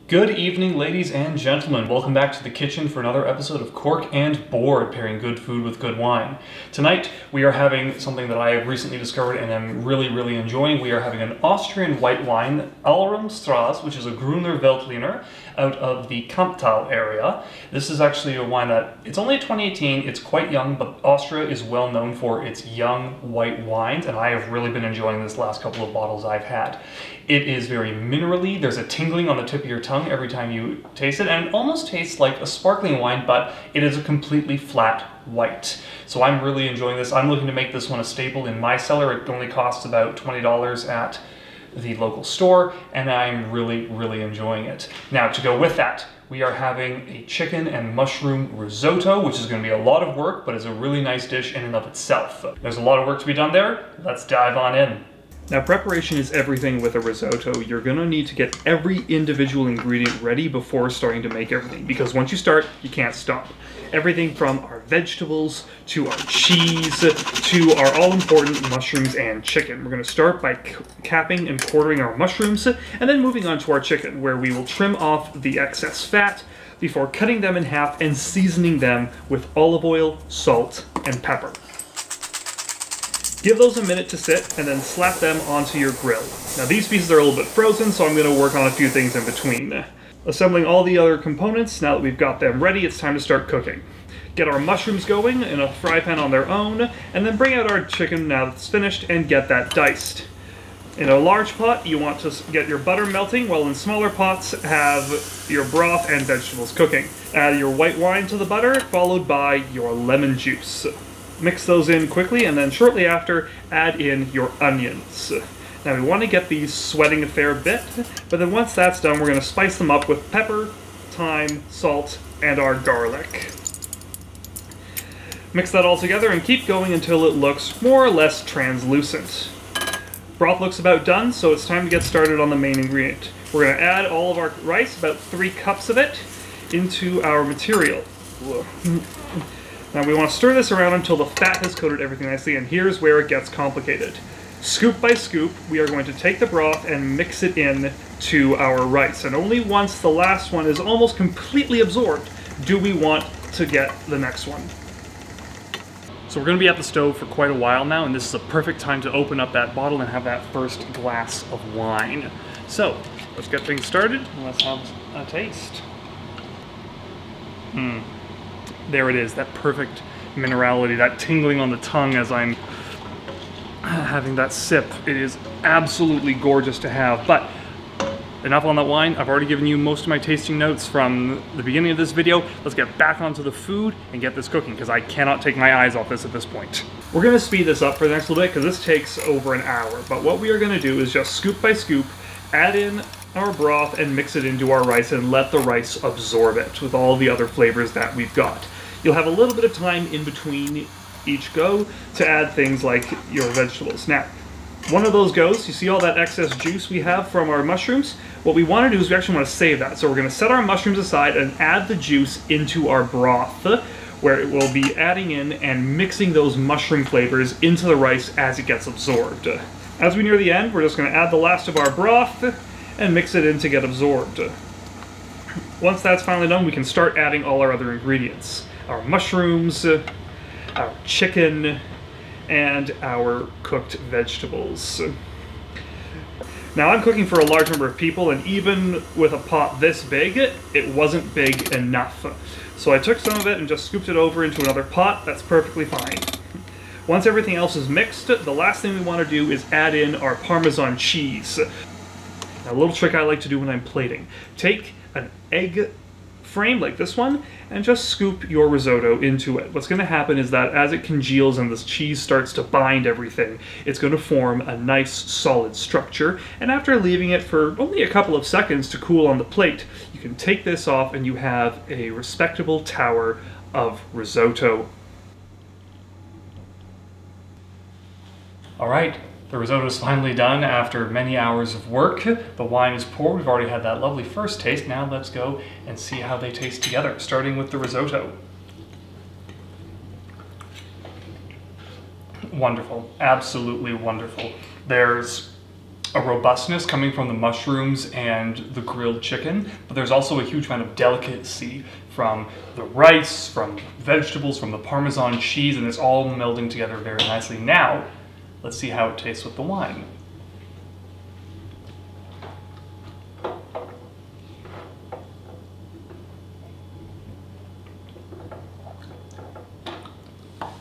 Good evening, ladies and gentlemen. Welcome back to the kitchen for another episode of Cork and Board, pairing good food with good wine. Tonight, we are having something that I have recently discovered and am really enjoying. We are having an Austrian white wine, Strasse, which is a Gruner Veltliner, out of the Kamptal area. This is actually a wine that, it's only 2018, it's quite young, but Austria is well known for its young white wines, and I have really been enjoying this last couple of bottles I've had. It is very minerally. There's a tingling on the tip of your tongue every time you taste it, and it almost tastes like a sparkling wine, but it is a completely flat white. So I'm really enjoying this. I'm looking to make this one a staple in my cellar. It only costs about $20 at the local store, and I'm really enjoying it. Now, to go with that, we are having a chicken and mushroom risotto, which is going to be a lot of work, but is a really nice dish in and of itself. There's a lot of work to be done there. Let's dive on in. Now, preparation is everything with a risotto. You're going to need to get every individual ingredient ready before starting to make everything, because once you start, you can't stop. Everything from our vegetables, to our cheese, to our all-important mushrooms and chicken. We're going to start by capping and quartering our mushrooms, and then moving on to our chicken, where we will trim off the excess fat before cutting them in half and seasoning them with olive oil, salt, and pepper. Give those a minute to sit, and then slap them onto your grill. Now, these pieces are a little bit frozen, so I'm going to work on a few things in between. Assembling all the other components, now that we've got them ready, it's time to start cooking. Get our mushrooms going in a fry pan on their own, and then bring out our chicken now that it's finished and get that diced. In a large pot, you want to get your butter melting, while in smaller pots, have your broth and vegetables cooking. Add your white wine to the butter, followed by your lemon juice. Mix those in quickly, and then shortly after, add in your onions. Now, we want to get these sweating a fair bit, but then once that's done, we're going to spice them up with pepper, thyme, salt, and our garlic. Mix that all together and keep going until it looks more or less translucent. Broth looks about done, so it's time to get started on the main ingredient. We're going to add all of our rice, about 3 cups of it, into our material. Now, we want to stir this around until the fat has coated everything nicely, and here's where it gets complicated. Scoop by scoop, we are going to take the broth and mix it in to our rice, and only once the last one is almost completely absorbed do we want to get the next one. So we're going to be at the stove for quite a while now, and this is a perfect time to open up that bottle and have that first glass of wine. So, let's get things started, and let's have a taste. There it is, that perfect minerality, that tingling on the tongue as I'm having that sip. It is absolutely gorgeous to have, but enough on that wine. I've already given you most of my tasting notes from the beginning of this video. Let's get back onto the food and get this cooking, because I cannot take my eyes off this at this point. We're going to speed this up for the next little bit, because this takes over an hour, but what we are going to do is just scoop by scoop, add in our broth and mix it into our rice and let the rice absorb it with all the other flavors that we've got. You'll have a little bit of time in between each go to add things like your vegetables. Now, one of those goes, you see all that excess juice we have from our mushrooms? What we want to do is we actually want to save that. So we're going to set our mushrooms aside and add the juice into our broth, where it will be adding in and mixing those mushroom flavors into the rice as it gets absorbed. As we near the end, we're just going to add the last of our broth and mix it in to get absorbed. Once that's finally done, we can start adding all our other ingredients. Our mushrooms, our chicken, and our cooked vegetables. Now, I'm cooking for a large number of people, and even with a pot this big, it wasn't big enough. So I took some of it and just scooped it over into another pot. That's perfectly fine. Once everything else is mixed, the last thing we want to do is add in our Parmesan cheese. Now, a little trick I like to do when I'm plating. Take an egg frame like this one and just scoop your risotto into it. What's going to happen is that as it congeals and this cheese starts to bind everything, it's going to form a nice solid structure, and after leaving it for only a couple of seconds to cool on the plate, you can take this off and you have a respectable tower of risotto. All right. The risotto is finally done after many hours of work. The wine is poured. We've already had that lovely first taste. Now let's go and see how they taste together, starting with the risotto. Wonderful. Absolutely wonderful. There's a robustness coming from the mushrooms and the grilled chicken, but there's also a huge amount of delicacy from the rice, from vegetables, from the Parmesan cheese, and it's all melding together very nicely. Now, let's see how it tastes with the wine.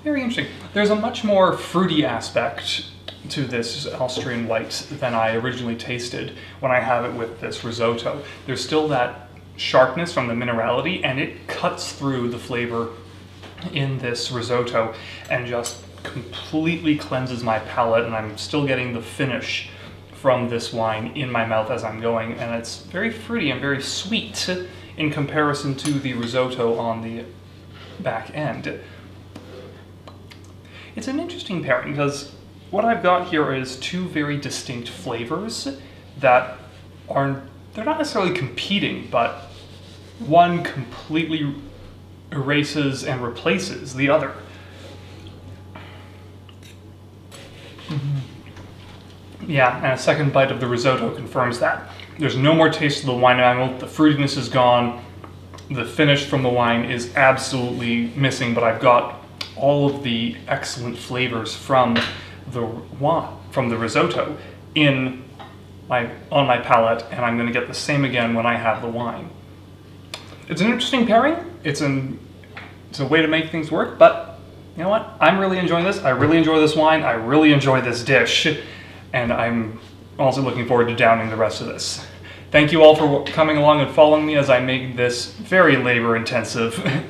Very interesting. There's a much more fruity aspect to this Austrian white than I originally tasted when I have it with this risotto. There's still that sharpness from the minerality, and it cuts through the flavor in this risotto and just completely cleanses my palate, and I'm still getting the finish from this wine in my mouth as I'm going, and it's very fruity and very sweet in comparison to the risotto on the back end. It's an interesting pairing because what I've got here is two very distinct flavors that they're not necessarily competing, but one completely erases and replaces the other. Yeah, and a second bite of the risotto confirms that. There's no more taste of the wine in my mouth, the fruitiness is gone, the finish from the wine is absolutely missing, but I've got all of the excellent flavors from the risotto on my palate, and I'm going to get the same again when I have the wine. It's an interesting pairing. It's a way to make things work, but you know what? I'm really enjoying this. I really enjoy this wine. I really enjoy this dish, and I'm also looking forward to downing the rest of this. Thank you all for coming along and following me as I make this very labor-intensive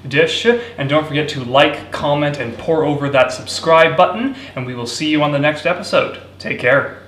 dish, and don't forget to like, comment, and pour over that subscribe button, and we will see you on the next episode. Take care.